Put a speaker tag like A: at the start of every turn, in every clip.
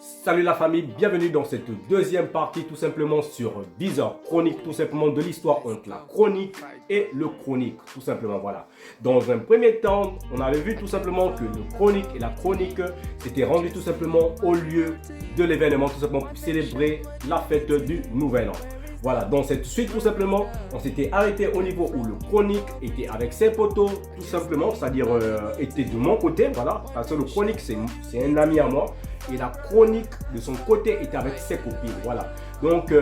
A: Salut la famille, bienvenue dans cette deuxième partie tout simplement sur 10 heures chronique tout simplement de l'histoire entre la chronique et le chronique tout simplement voilà. Dans un premier temps, on avait vu tout simplement que le chronique et la chronique s'étaient rendus tout simplement au lieu de l'événement tout simplement pour célébrer la fête du nouvel an. Voilà, dans cette suite tout simplement, on s'était arrêté au niveau où le chronique était avec ses potos tout simplement, c'est-à-dire était de mon côté, voilà, parce que le chronique c'est un ami à moi et la chronique de son côté était avec ses copines, voilà. Donc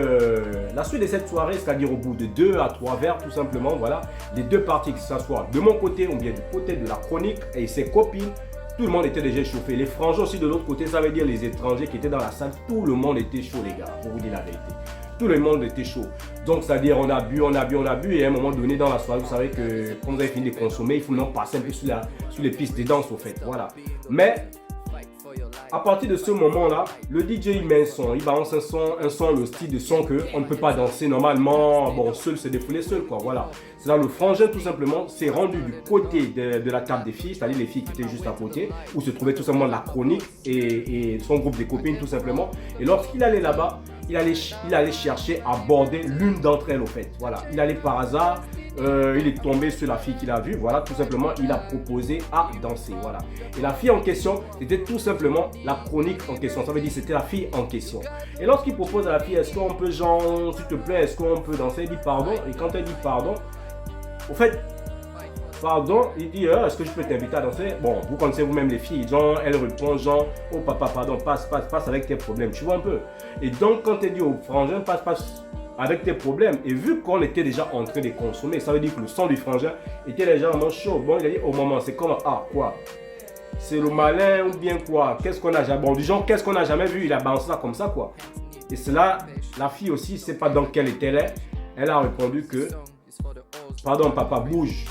A: la suite de cette soirée, c'est-à-dire au bout de 2 à 3 verres tout simplement, voilà, les deux parties, que ce soit de mon côté ou bien du côté de la chronique et ses copines, tout le monde était déjà chauffé. Les frangins aussi de l'autre côté, ça veut dire les étrangers qui étaient dans la salle, tout le monde était chaud les gars, pour vous dire la vérité. Tout le monde était chaud. Donc, c'est-à-dire, on a bu, et à un moment donné dans la soirée, vous savez que quand vous avez fini de consommer, il faut maintenant passer un peu sur les pistes de danse, au fait. Voilà. Mais, à partir de ce moment-là, le DJ il met un son, il balance un son, le style de son qu'on ne peut pas danser normalement. Bon, seul, c'est défouler seul, quoi. Voilà. C'est là le frangin, tout simplement, s'est rendu du côté de la table des filles, c'est-à-dire les filles qui étaient juste à côté, où se trouvait tout simplement la chronique et son groupe de copines, tout simplement. Et lorsqu'il allait là-bas, il allait chercher à aborder l'une d'entre elles, au fait. Voilà. Il allait par hasard, il est tombé sur la fille qu'il a vue, voilà, tout simplement, il a proposé à danser, voilà. Et la fille en question, c'était tout simplement la chronique en question, ça veut dire c'était la fille en question. Et lorsqu'il propose à la fille, est-ce qu'on peut, genre, s'il te plaît, est-ce qu'on peut danser, il dit pardon, et quand elle dit pardon, au fait, pardon, il dit, est-ce que je peux t'inviter à danser? Bon, vous connaissez vous-même les filles, genre, elle répond, genre, oh papa, pardon, passe avec tes problèmes, tu vois un peu. Et donc, quand elle dit au frangin, passe avec tes problèmes, et vu qu'on était déjà en train de consommer, ça veut dire que le sang du frangin était légèrement chaud. Bon, il a dit au moment, c'est comme, ah, quoi? C'est le malin ou bien quoi? Qu'est-ce qu'on a jamais, bon, du genre, qu'est-ce qu'on a jamais vu? Il a balancé ça comme ça, quoi. Et cela, la fille aussi, c'est pas dans quel était elle a répondu que, pardon, papa, bouge.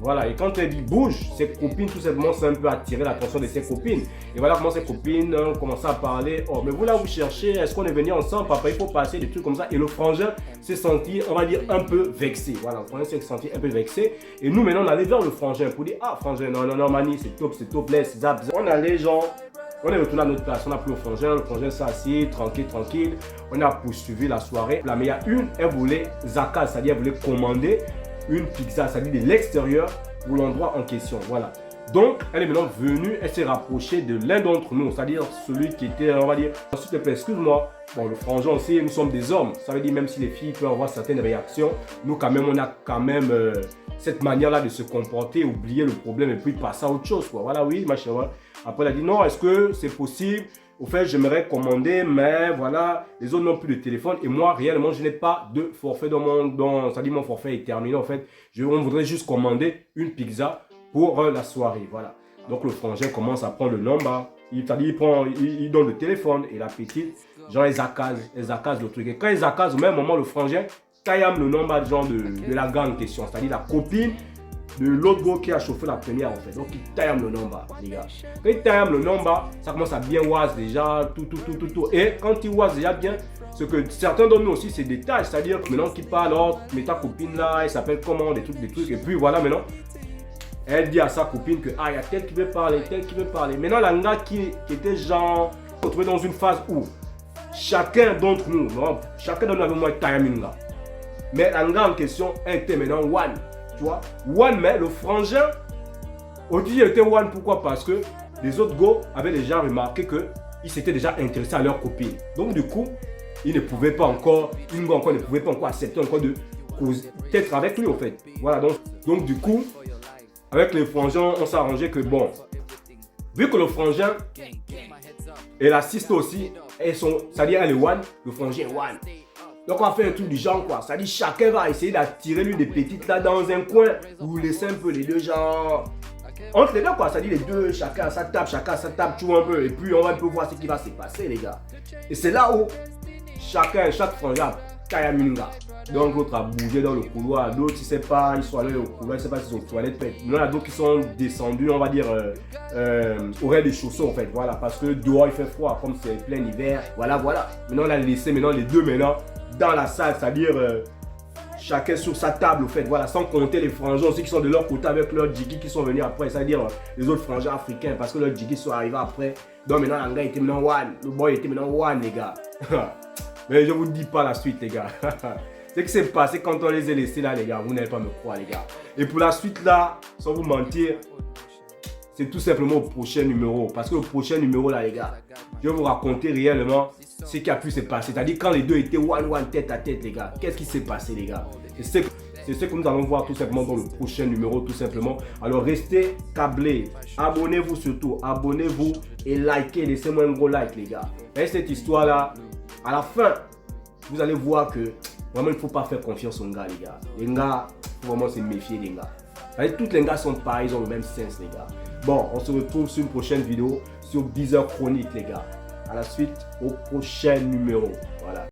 A: Voilà, et quand elle dit bouge, ses copines, tout simplement, c'est un peu attirer l'attention de ses copines. Et voilà comment ses copines ont commencé à parler. Oh, mais vous là, vous cherchez, est-ce qu'on est venu ensemble, papa, il faut passer, des trucs comme ça. Et le frangin s'est senti, on va dire, un peu vexé. Voilà, le frangin s'est senti un peu vexé. Et nous, maintenant, on allait vers le frangin pour dire, ah, frangin, non, mani, c'est top, laisse, zap. On allait, genre, on est retourné à notre place, on a pris le frangin s'est assis, tranquille. On a poursuivi la soirée. La meilleure une, elle voulait zakaz, c'est-à-dire, elle voulait commander une pizza, c'est-à-dire de l'extérieur pour l'endroit en question, voilà. Donc, elle est maintenant venue, elle s'est rapprochée de l'un d'entre nous, c'est-à-dire celui qui était, on va dire, s'il te plaît, excuse-moi, bon, le frangin aussi, nous sommes des hommes, ça veut dire même si les filles peuvent avoir certaines réactions, nous quand même, on a quand même cette manière-là de se comporter, oublier le problème et puis passer à autre chose, quoi. Voilà, oui, ma chérie. Après, elle a dit, non, est-ce que c'est possible? Au fait, j'aimerais commander, mais voilà, les autres n'ont plus de téléphone. Et moi, réellement, je n'ai pas de forfait c'est-à-dire mon forfait est terminé. En fait, on voudrait juste commander une pizza pour la soirée. Voilà. Donc, le frangin commence à prendre le nombre. Il donne le téléphone et la petite, genre, ils accasent le truc. Et quand ils accasent, au même moment, le frangin taillame le nombre genre de la gang en question, c'est-à-dire la copine de l'autre gars qui a chauffé la première en fait. Donc il taille le nombre, les gars. Quand il taille le nombre, ça commence à bien oise déjà, tout. Et quand il oise déjà bien, ce que certains d'entre nous aussi, c'est des tâches. C'est-à-dire que maintenant qu'il parle, oh, mais ta copine là, elle s'appelle comment, des trucs. Et puis voilà, maintenant, elle dit à sa copine que, ah, il y a tel qui veut parler. Maintenant, la gars qui était genre, retrouvé dans une phase où chacun d'entre nous avait moins taille une gars. Mais la gars en question, elle était maintenant one. Tu vois, one, mais le frangin, au début, il était one, pourquoi? Parce que les autres gars avaient déjà remarqué qu'ils s'étaient déjà intéressés à leur copine. Donc, du coup, ils ne pouvaient pas encore, ne pouvait pas encore accepter encore d'être avec lui, en fait. Voilà, donc du coup, avec les frangins, on s'est arrangé que, bon, vu que le frangin et la sister aussi, c'est-à-dire elle est one, le frangin est one. Donc on va faire un truc du genre quoi, ça dit chacun va essayer d'attirer l'une des petites là dans un coin, vous laissez un peu les deux genre, entre les deux quoi, ça dit les deux, chacun à sa table, tu vois un peu, et puis on va un peu voir ce qui va se passer les gars. Et c'est là où chaque frangin Kayaminga. Donc l'autre a bougé dans le couloir, d'autres il sait pas, ils sont allés au couloir, il sait pas s'ils sont aux toilettes. Il y en a d'autres qui sont descendus, on va dire, au rez-de-chaussée en fait, voilà, parce que dehors il fait froid, comme c'est plein hiver, voilà. Maintenant on a laissé les deux dans la salle, c'est-à-dire chacun sur sa table, en fait, voilà, sans compter les frangins aussi qui sont de leur côté avec leurs djiggy qui sont venus après, c'est-à-dire les autres frangins africains, parce que leurs djiggy sont arrivés après, Donc maintenant, l'anga était maintenant one. Le boy était maintenant one, les gars. Mais je vous dis pas la suite, les gars. Ce qui s'est passé quand on les a laissés là, les gars, vous n'allez pas me croire, les gars. Et pour la suite là, sans vous mentir, c'est tout simplement au prochain numéro. Parce que le prochain numéro là, les gars, je vais vous raconter réellement ce qui a pu se passer. C'est-à-dire quand les deux étaient one tête à tête, les gars. Qu'est-ce qui s'est passé, les gars? C'est ce que nous allons voir tout simplement dans le prochain numéro, tout simplement. Alors restez câblés. Abonnez-vous surtout. Abonnez-vous et likez. Laissez-moi un gros like, les gars. Et cette histoire là, à la fin, vous allez voir que vraiment il ne faut pas faire confiance aux gars, les gars. Les gars, il faut vraiment se méfier, les gars. Toutes les gars sont pareils, ils ont le même sens, les gars. Bon, on se retrouve sur une prochaine vidéo sur Deezer Chronique, les gars. À la suite, au prochain numéro. Voilà.